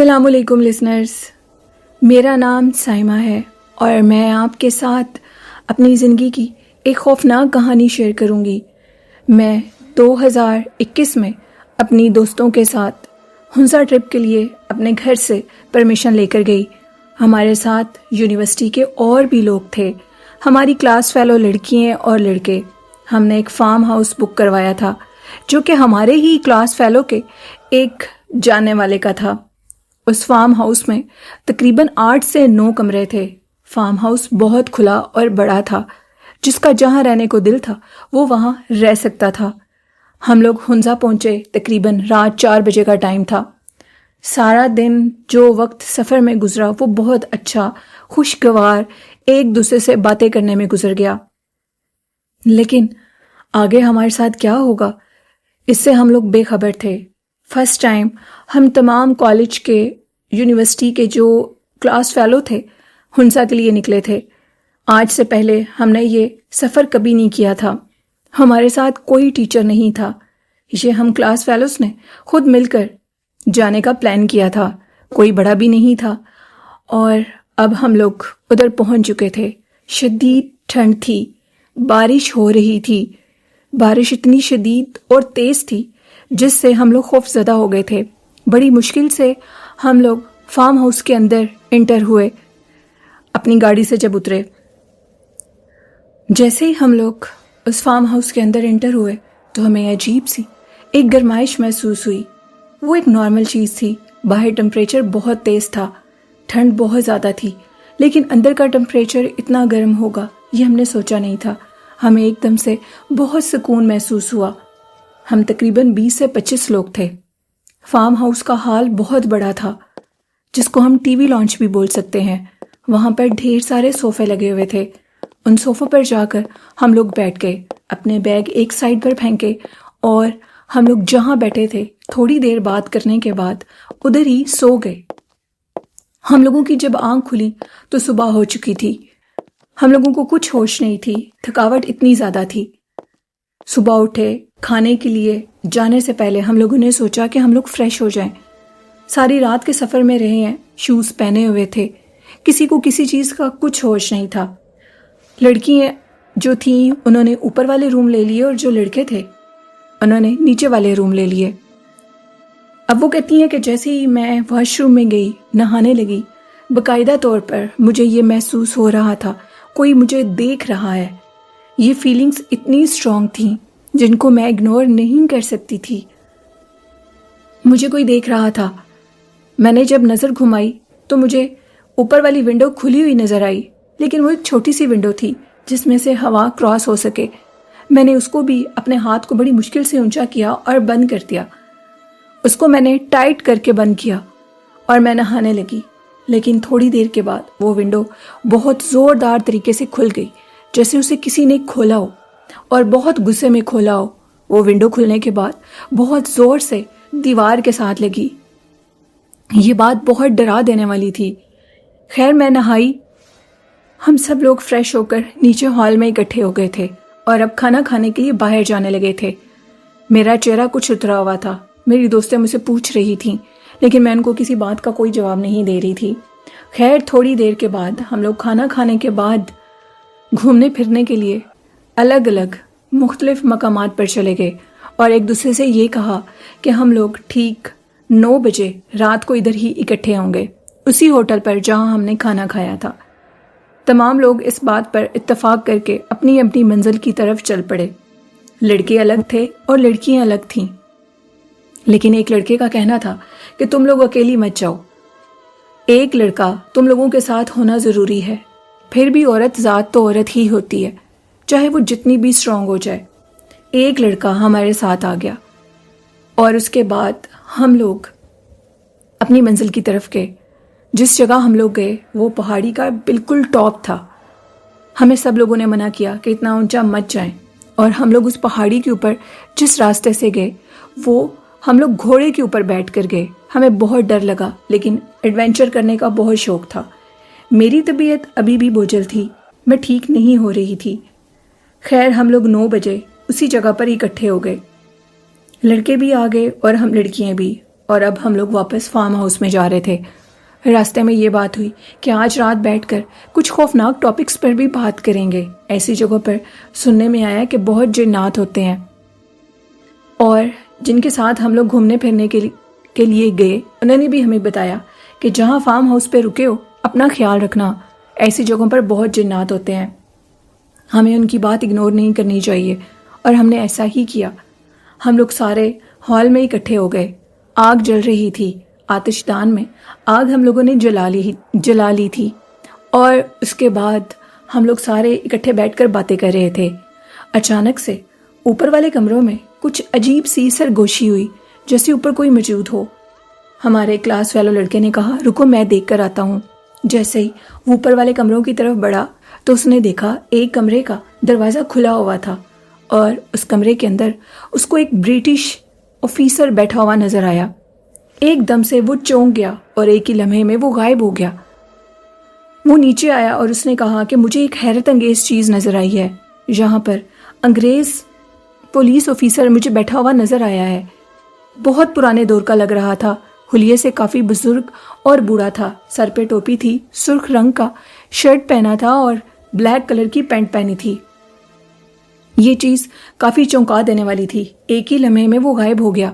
السلام علیکم لسنرز، میرا نام سائمہ ہے اور میں آپ کے ساتھ اپنی زندگی کی ایک خوفناک کہانی شیئر کروں گی۔ میں 2021 میں اپنی دوستوں کے ساتھ ہنسا ٹرپ کے لیے اپنے گھر سے پرمیشن لے کر گئی۔ ہمارے ساتھ یونیورسٹی کے اور بھی لوگ تھے، ہماری کلاس فیلو لڑکیاں اور لڑکے۔ ہم نے ایک فارم ہاؤس بک کروایا تھا جو کہ ہمارے ہی کلاس فیلو کے ایک جاننے والے کا تھا۔ اس فارم ہاؤس میں تقریباً 8 سے 9 کمرے تھے۔ فارم ہاؤس بہت کھلا اور بڑا تھا، جس کا جہاں رہنے کو دل تھا وہ وہاں رہ سکتا تھا۔ ہم لوگ ہنزا پہنچے، تقریباً رات 4 بجے کا ٹائم تھا۔ سارا دن جو وقت سفر میں گزرا وہ بہت اچھا، خوشگوار، ایک دوسرے سے باتیں کرنے میں گزر گیا۔ لیکن آگے ہمارے ساتھ کیا ہوگا اس سے ہم لوگ بے خبر تھے۔ فرسٹ ٹائم ہم تمام کالج کے، یونیورسٹی کے جو کلاس فیلو تھے ہنسا کے لیے نکلے تھے۔ آج سے پہلے ہم نے یہ سفر کبھی نہیں کیا تھا، ہمارے ساتھ کوئی ٹیچر نہیں تھا، یہ ہم کلاس فیلوز نے خود مل کر جانے کا پلان کیا تھا، کوئی بڑا بھی نہیں تھا۔ اور اب ہم لوگ ادھر پہنچ چکے تھے۔ شدید ٹھنڈ تھی، بارش ہو رہی تھی، بارش اتنی شدید اور تیز تھی جس سے ہم لوگ خوف زدہ ہو گئے تھے۔ بڑی مشکل سے ہم لوگ فارم ہاؤس کے اندر انٹر ہوئے، اپنی گاڑی سے جب اترے۔ جیسے ہی ہم لوگ اس فارم ہاؤس کے اندر انٹر ہوئے تو ہمیں عجیب سی ایک گرمائش محسوس ہوئی۔ وہ ایک نارمل چیز تھی، باہر ٹمپریچر بہت تیز تھا، ٹھنڈ بہت زیادہ تھی، لیکن اندر کا ٹمپریچر اتنا گرم ہوگا یہ ہم نے سوچا نہیں تھا۔ ہمیں ایک دم سے بہت سکون محسوس ہوا۔ ہم تقریباً 20 سے 25 لوگ تھے۔ فارم ہاؤس کا ہال بہت بڑا تھا، جس کو ہم ٹی وی لانچ بھی بول سکتے ہیں۔ وہاں پر ڈھیر سارے صوفے لگے ہوئے تھے۔ ان صوفوں پر جا کر ہم لوگ بیٹھ گئے، اپنے بیگ ایک سائڈ پر پھینکے اور ہم لوگ جہاں بیٹھے تھے تھوڑی دیر بات کرنے کے بعد ادھر ہی سو گئے۔ ہم لوگوں کی جب آنکھ کھلی تو صبح ہو چکی تھی۔ ہم لوگوں کو کچھ ہوش نہیں تھی، تھکاوٹ اتنی زیادہ تھی۔ صبح اٹھے، کھانے کے لیے جانے سے پہلے ہم لوگوں نے سوچا کہ ہم لوگ فریش ہو جائیں۔ ساری رات کے سفر میں رہے ہیں، شوز پہنے ہوئے تھے، کسی کو کسی چیز کا کچھ ہوش نہیں تھا۔ لڑکیاں جو تھیں انہوں نے اوپر والے روم لے لیے اور جو لڑکے تھے انہوں نے نیچے والے روم لے لیے۔ اب وہ کہتی ہیں کہ جیسے ہی میں واش روم میں گئی، نہانے لگی، باقاعدہ طور پر مجھے یہ محسوس ہو رہا تھا کوئی مجھے دیکھ رہا ہے۔ یہ فیلنگز اتنی اسٹرانگ تھیں جن کو میں اگنور نہیں کر سکتی تھی۔ مجھے کوئی دیکھ رہا تھا۔ میں نے جب نظر گھمائی تو مجھے اوپر والی ونڈو کھلی ہوئی نظر آئی، لیکن وہ ایک چھوٹی سی ونڈو تھی جس میں سے ہوا کراس ہو سکے۔ میں نے اس کو بھی اپنے ہاتھ کو بڑی مشکل سے اونچا کیا اور بند کر دیا۔ اس کو میں نے ٹائٹ کر کے بند کیا اور میں نہانے لگی، لیکن تھوڑی دیر کے بعد وہ ونڈو بہت زوردار طریقے سے کھل گئی، جیسے اسے کسی نے کھولا ہو اور بہت غصے میں کھولا ہو۔ وہ ونڈو کھلنے کے بعد بہت زور سے دیوار کے ساتھ لگی۔ یہ بات بہت ڈرا دینے والی تھی۔ خیر میں نہائی، ہم سب لوگ فریش ہو کر نیچے ہال میں اکٹھے ہو گئے تھے اور اب کھانا کھانے کے لیے باہر جانے لگے تھے۔ میرا چہرہ کچھ اترا ہوا تھا، میری دوستیں مجھ سے پوچھ رہی تھیں، لیکن میں ان کو کسی بات کا کوئی جواب نہیں دے رہی تھی۔ خیر تھوڑی دیر کے بعد ہم لوگ کھانا کھانے کے بعد گھومنے پھرنے کے لیے الگ الگ مختلف مقامات پر چلے گئے اور ایک دوسرے سے یہ کہا کہ ہم لوگ ٹھیک 9 بجے رات کو ادھر ہی اکٹھے ہوں گے، اسی ہوٹل پر جہاں ہم نے کھانا کھایا تھا۔ تمام لوگ اس بات پر اتفاق کر کے اپنی اپنی منزل کی طرف چل پڑے۔ لڑکے الگ تھے اور لڑکیاں الگ تھیں، لیکن ایک لڑکے کا کہنا تھا کہ تم لوگ اکیلی مت جاؤ، ایک لڑکا تم لوگوں کے ساتھ ہونا ضروری ہے۔ پھر بھی عورت ذات تو عورت ہی ہوتی ہے، چاہے وہ جتنی بھی اسٹرانگ ہو جائے۔ ایک لڑکا ہمارے ساتھ آ گیا اور اس کے بعد ہم لوگ اپنی منزل کی طرف گئے۔ جس جگہ ہم لوگ گئے وہ پہاڑی کا بالکل ٹاپ تھا۔ ہمیں سب لوگوں نے منع کیا کہ اتنا اونچا مت جائیں، اور ہم لوگ اس پہاڑی کے اوپر جس راستے سے گئے وہ ہم لوگ گھوڑے کے اوپر بیٹھ کر گئے۔ ہمیں بہت ڈر لگا، لیکن ایڈونچر کرنے کا بہت شوق تھا۔ میری طبیعت ابھی بھی بوجھل تھی، میں ٹھیک نہیں ہو رہی تھی۔ خیر ہم لوگ 9 بجے اسی جگہ پر اکٹھے ہو گئے، لڑکے بھی آ گئے اور ہم لڑکیاں بھی۔ اور اب ہم لوگ واپس فارم ہاؤس میں جا رہے تھے۔ راستے میں یہ بات ہوئی کہ آج رات بیٹھ کر کچھ خوفناک ٹاپکس پر بھی بات کریں گے۔ ایسی جگہوں پر سننے میں آیا کہ بہت جنات ہوتے ہیں، اور جن کے ساتھ ہم لوگ گھومنے پھرنے کے لیے گئے انہوں نے بھی ہمیں بتایا کہ جہاں فارم ہاؤس پہ رکے ہو اپنا خیال رکھنا، ایسی جگہوں پر بہت جنات ہوتے ہیں، ہمیں ان کی بات اگنور نہیں کرنی چاہیے، اور ہم نے ایسا ہی کیا۔ ہم لوگ سارے ہال میں اکٹھے ہو گئے۔ آگ جل رہی تھی، آتش دان میں آگ ہم لوگوں نے جلا لی تھی، اور اس کے بعد ہم لوگ سارے اکٹھے بیٹھ کر باتیں کر رہے تھے۔ اچانک سے اوپر والے کمروں میں کچھ عجیب سی سرگوشی ہوئی، جیسے اوپر کوئی موجود ہو۔ ہمارے کلاس فیلو لڑکے نے کہا رکو میں دیکھ کر آتا ہوں۔ جیسے ہی وہ اوپر والے کمروں کی طرف بڑھا تو اس نے دیکھا ایک کمرے کا دروازہ کھلا ہوا تھا، اور اس کمرے کے اندر اس کو ایک برٹش آفیسر بیٹھا ہوا نظر آیا۔ ایک دم سے وہ چونک گیا اور ایک ہی لمحے میں وہ غائب ہو گیا۔ وہ نیچے آیا اور اس نے کہا کہ مجھے ایک حیرت انگیز چیز نظر آئی ہے، یہاں پر انگریز پولیس آفیسر مجھے بیٹھا ہوا نظر آیا ہے۔ بہت پرانے دور کا لگ رہا تھا، حلیے سے کافی بزرگ اور بوڑھا تھا، سر پہ ٹوپی تھی، سرخ رنگ کا شرٹ پہنا تھا اور بلیک کلر کی پینٹ پہنی تھی۔ یہ چیز کافی چونکا دینے والی تھی۔ ایک ہی لمحے میں وہ غائب ہو گیا۔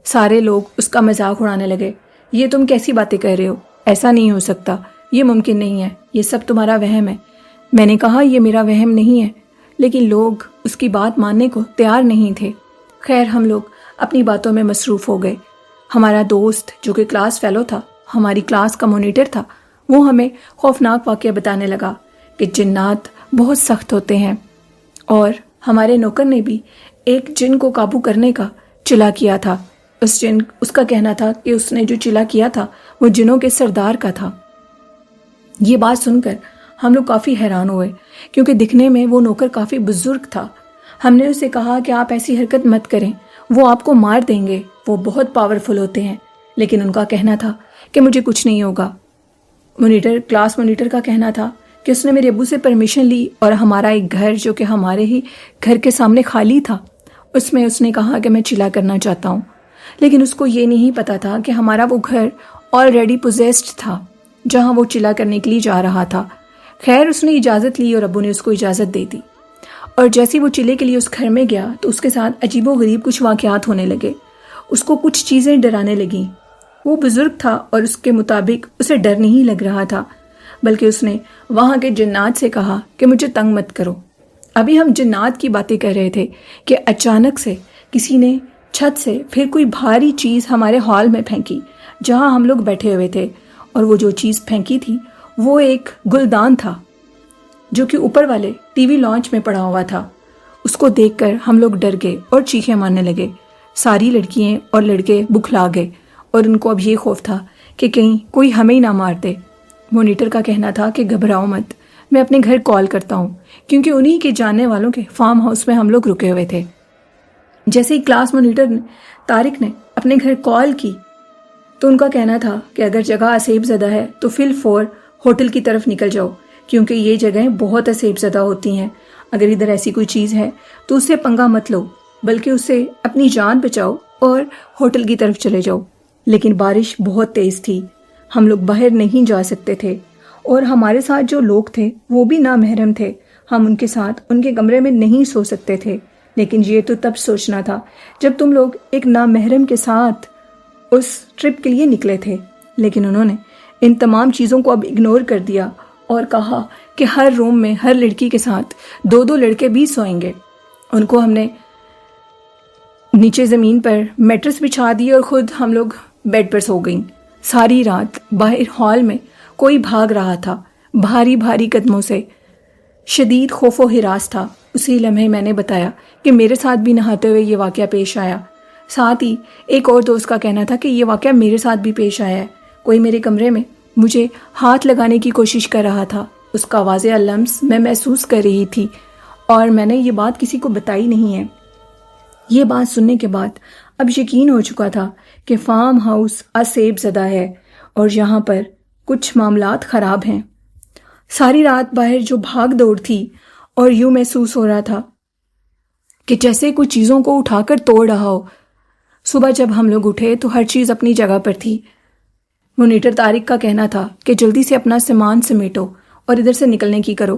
سارے لوگ اس کا مذاق اڑانے لگے، یہ تم کیسی باتیں کہہ رہے ہو، ایسا نہیں ہو سکتا، یہ ممکن نہیں ہے، یہ سب تمہارا وہم ہے۔ میں نے کہا یہ میرا وہم نہیں ہے، لیکن لوگ اس کی بات ماننے کو تیار نہیں تھے۔ خیر ہم لوگ اپنی باتوں میں مصروف ہو گئے۔ ہمارا دوست جو کہ کلاس فیلو تھا، ہماری کلاس کا مانیٹر تھا، وہ ہمیں خوفناک واقعہ بتانے لگا کہ جنات بہت سخت ہوتے ہیں، اور ہمارے نوکر نے بھی ایک جن کو قابو کرنے کا چلا کیا تھا۔ اس کا کہنا تھا کہ اس نے جو چلا کیا تھا وہ جنوں کے سردار کا تھا۔ یہ بات سن کر ہم لوگ کافی حیران ہوئے، کیونکہ دکھنے میں وہ نوکر کافی بزرگ تھا۔ ہم نے اسے کہا کہ آپ ایسی حرکت مت کریں، وہ آپ کو مار دیں گے، وہ بہت پاورفل ہوتے ہیں، لیکن ان کا کہنا تھا کہ مجھے کچھ نہیں ہوگا۔ کلاس مانیٹر کا کہنا تھا کہ اس نے میرے ابو سے پرمیشن لی، اور ہمارا ایک گھر جو کہ ہمارے ہی گھر کے سامنے خالی تھا، اس میں اس نے کہا کہ میں چلا کرنا چاہتا ہوں، لیکن اس کو یہ نہیں پتا تھا کہ ہمارا وہ گھر آلریڈی پوزیسڈ تھا جہاں وہ چلا کرنے کے لیے جا رہا تھا۔ خیر اس نے اجازت لی اور ابو نے اس کو اجازت دے دی، اور جیسے وہ چلے کے لیے اس گھر میں گیا تو اس کے ساتھ عجیب و غریب کچھ واقعات ہونے لگے۔ اس کو کچھ چیزیں ڈرانے لگیں۔ وہ بزرگ تھا اور اس کے مطابق اسے ڈر نہیں لگ رہا تھا، بلکہ اس نے وہاں کے جنات سے کہا کہ مجھے تنگ مت کرو۔ ابھی ہم جنات کی باتیں کر رہے تھے کہ اچانک سے کسی نے چھت سے پھر کوئی بھاری چیز ہمارے ہال میں پھینکی جہاں ہم لوگ بیٹھے ہوئے تھے، اور وہ جو چیز پھینکی تھی وہ ایک گلدان تھا جو کہ اوپر والے ٹی وی لانچ میں پڑا ہوا تھا۔ اس کو دیکھ کر ہم لوگ ڈر گئے اور چیخیں مارنے لگے۔ ساری لڑکیاں اور لڑکے بکھلا گئے، اور ان کو اب یہ خوف تھا کہ کہیں کوئی ہمیں ہی نہ مار دے۔ مانیٹر کا کہنا تھا کہ گھبراؤ مت، میں اپنے گھر کال کرتا ہوں، کیونکہ انہی کے جاننے والوں کے فارم ہاؤس میں ہم لوگ رکے ہوئے تھے۔ جیسے ہی کلاس مانیٹر طارق نے اپنے گھر کال کی تو ان کا کہنا تھا کہ اگر جگہ اسیب زدہ ہے تو فی الفور ہوٹل کی طرف نکل جاؤ، کیونکہ یہ جگہیں بہت اسیب زدہ ہوتی ہیں۔ اگر ادھر ایسی کوئی چیز ہے تو اس سے پنگا مت لو، بلکہ اس سے اپنی جان بچاؤ اور ہوٹل کی طرف چلے جاؤ۔ لیکن بارش بہت تیز تھی، ہم لوگ باہر نہیں جا سکتے تھے، اور ہمارے ساتھ جو لوگ تھے وہ بھی نامحرم تھے، ہم ان کے ساتھ ان کے کمرے میں نہیں سو سکتے تھے۔ لیکن یہ تو تب سوچنا تھا جب تم لوگ ایک نامحرم کے ساتھ اس ٹرپ کے لیے نکلے تھے، لیکن انہوں نے ان تمام چیزوں کو اب اگنور کر دیا اور کہا کہ ہر روم میں ہر لڑکی کے ساتھ 2 لڑکے بھی سوئیں گے۔ ان کو ہم نے نیچے زمین پر میٹرس بچھا دی اور خود ہم لوگ بیڈ پر سو گئیں۔ ساری رات باہر ہال میں کوئی بھاگ رہا تھا، بھاری بھاری قدموں سے، شدید خوف و ہراس تھا۔ اسی لمحے میں نے بتایا کہ میرے ساتھ بھی نہاتے ہوئے یہ واقعہ پیش آیا۔ ساتھ ہی ایک اور دوست کا کہنا تھا کہ یہ واقعہ میرے ساتھ بھی پیش آیا ہے، کوئی میرے کمرے میں مجھے ہاتھ لگانے کی کوشش کر رہا تھا، اس کا واضح لمس میں محسوس کر رہی تھی، اور میں نے یہ بات کسی کو بتائی نہیں ہے۔ یہ بات سننے کے بعد اب یقین ہو چکا تھا کہ فارم ہاؤس اسیب زدہ ہے اور یہاں پر کچھ معاملات خراب ہیں۔ ساری رات باہر جو بھاگ دوڑ تھی، اور یوں محسوس ہو رہا تھا کہ جیسے کچھ چیزوں کو اٹھا کر توڑ رہا ہو۔ صبح جب ہم لوگ اٹھے تو ہر چیز اپنی جگہ پر تھی۔ مونیٹر طارق کا کہنا تھا کہ جلدی سے اپنا سامان سمیٹو اور ادھر سے نکلنے کی کرو۔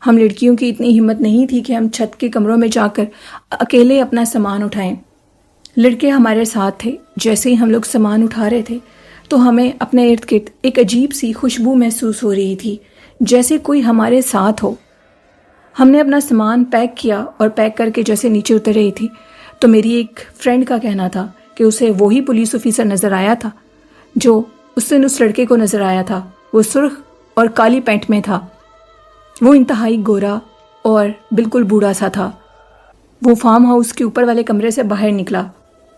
ہم لڑکیوں کی اتنی ہمت نہیں تھی کہ ہم چھت کے کمروں میں جا کر اکیلے اپنا سامان اٹھائیں۔ لڑکے ہمارے ساتھ تھے۔ جیسے ہی ہم لوگ سامان اٹھا رہے تھے تو ہمیں اپنے ارد گرد ایک عجیب سی خوشبو محسوس ہو رہی تھی، جیسے کوئی ہمارے ساتھ ہو۔ ہم نے اپنا سامان پیک کیا اور پیک کر کے جیسے نیچے اتر رہی تھی تو میری ایک فرینڈ کا کہنا تھا کہ اسے وہی پولیس آفیسر نظر آیا تھا جو اس دن اس لڑکے کو نظر آیا تھا۔ وہ سرخ اور کالی پینٹ میں تھا۔ وہ انتہائی گورا اور بالکل بوڑھا سا تھا۔ وہ فارم ہاؤس کے اوپر والے کمرے سے باہر نکلا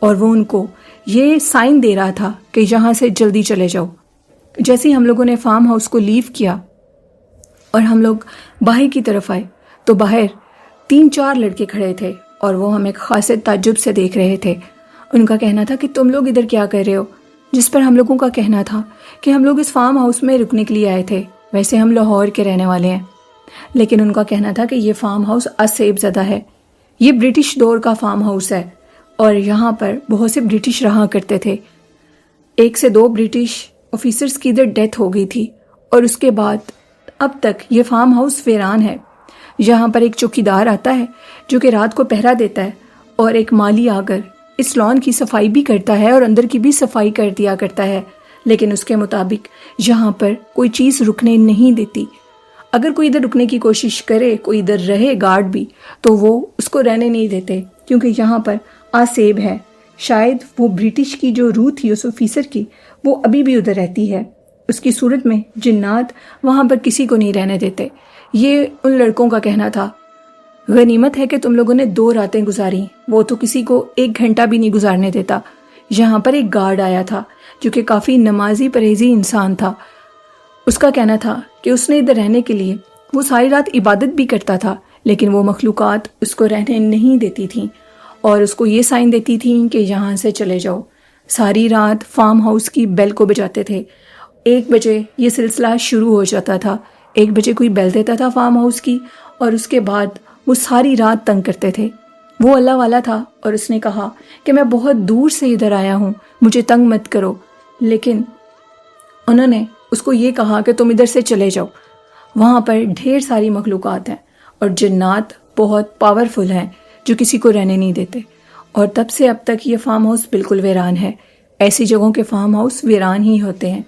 اور وہ ان کو یہ سائن دے رہا تھا کہ یہاں سے جلدی چلے جاؤ۔ جیسے ہی ہم لوگوں نے فارم ہاؤس کو لیو کیا اور ہم لوگ باہر کی طرف آئے تو باہر 3-4 لڑکے کھڑے تھے اور وہ ہمیں خاصے تعجب سے دیکھ رہے تھے۔ ان کا کہنا تھا کہ تم لوگ ادھر کیا کر رہے ہو؟ جس پر ہم لوگوں کا کہنا تھا کہ ہم لوگ اس فارم ہاؤس میں رکنے کے لیے آئے تھے، ویسے ہم لاہور کے رہنے والے ہیں، لیکن ان کا کہنا تھا کہ یہ فارم ہاؤس اسیب زدہ ہے، یہ برٹش دور کا فارم ہاؤس ہے اور یہاں پر بہت سے برٹش رہا کرتے تھے۔ 1 سے 2 برٹش آفیسرز کی ادھر ڈیتھ ہو گئی تھی اور اس کے بعد اب تک یہ فارم ہاؤس ویران ہے۔ یہاں پر ایک چوکیدار آتا ہے جو کہ رات کو پہرا دیتا ہے اور ایک مالی آ کر اس لان کی صفائی بھی کرتا ہے اور اندر کی بھی صفائی کر دیا کرتا ہے، لیکن اس کے مطابق یہاں پر کوئی چیز رکنے نہیں دیتی۔ اگر کوئی ادھر رکنے کی کوشش کرے، کوئی ادھر رہے گارڈ بھی، تو وہ اس کو رہنے نہیں دیتے کیونکہ یہاں پر آسیب ہے۔ شاید وہ برٹش کی جو روح تھی اس آفیسر کی، وہ ابھی بھی ادھر رہتی ہے۔ اس کی صورت میں جنات وہاں پر کسی کو نہیں رہنے دیتے۔ یہ ان لڑکوں کا کہنا تھا۔ غنیمت ہے کہ تم لوگوں نے 2 راتیں گزاری، وہ تو کسی کو 1 گھنٹہ بھی نہیں گزارنے دیتا۔ یہاں پر ایک گارڈ آیا تھا جو کہ کافی نمازی پرہیزی انسان تھا۔ اس کا کہنا تھا کہ اس نے ادھر رہنے کے لیے وہ ساری رات عبادت بھی کرتا تھا، لیکن وہ مخلوقات اس کو رہنے نہیں دیتی تھیں اور اس کو یہ سائن دیتی تھیں کہ یہاں سے چلے جاؤ۔ ساری رات فارم ہاؤس کی بیل کو بجاتے تھے۔ 1 بجے یہ سلسلہ شروع ہو جاتا تھا۔ 1 بجے کوئی بیل دیتا تھا فارم ہاؤس کی اور اس کے بعد وہ ساری رات تنگ کرتے تھے۔ وہ اللہ والا تھا اور اس نے کہا کہ میں بہت دور سے ادھر آیا ہوں، مجھے تنگ مت کرو، لیکن انہوں نے اس کو یہ کہا کہ تم ادھر سے چلے جاؤ۔ وہاں پر ڈھیر ساری مخلوقات ہیں اور جنات بہت پاورفل ہیں جو کسی کو رہنے نہیں دیتے، اور تب سے اب تک یہ فارم ہاؤس بالکل ویران ہے۔ ایسی جگہوں کے فارم ہاؤس ویران ہی ہوتے ہیں۔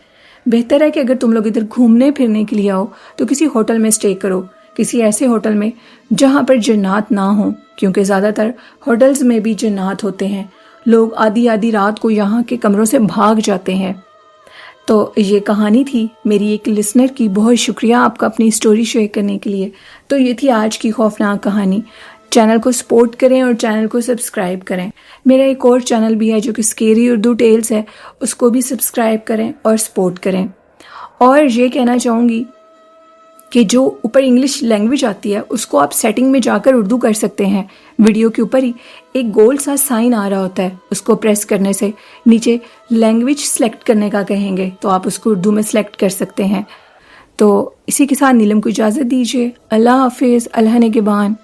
بہتر ہے کہ اگر تم لوگ ادھر گھومنے پھرنے کے لیے آؤ تو کسی ہوٹل میں اسٹے کرو، کسی ایسے ہوٹل میں جہاں پر جنات نہ ہوں، کیونکہ زیادہ تر ہوٹلز میں بھی جنات ہوتے ہیں۔ لوگ آدھی رات کو یہاں کے کمروں سے بھاگ جاتے ہیں۔ تو یہ کہانی تھی میری ایک لسنر کی۔ بہت شکریہ آپ کا اپنی سٹوری شیئر کرنے کے لیے۔ تو یہ تھی آج کی خوفناک کہانی۔ چینل کو سپورٹ کریں اور چینل کو سبسکرائب کریں۔ میرا ایک اور چینل بھی ہے جو کہ اسکیری اردو ٹیلز ہے، اس کو بھی سبسکرائب کریں اور سپورٹ کریں۔ اور یہ کہنا چاہوں گی کہ جو اوپر انگلش لینگویج آتی ہے اس کو آپ سیٹنگ میں جا کر اردو کر سکتے ہیں۔ ویڈیو کے اوپر ہی ایک گول سا سائن آ رہا ہوتا ہے، اس کو پریس کرنے سے نیچے لینگویج سلیکٹ کرنے کا کہیں گے تو آپ اس کو اردو میں سلیکٹ کر سکتے ہیں۔ تو اسی کے ساتھ نیلم کو اجازت دیجیے۔ اللہ حافظ، اللہ نگہبان۔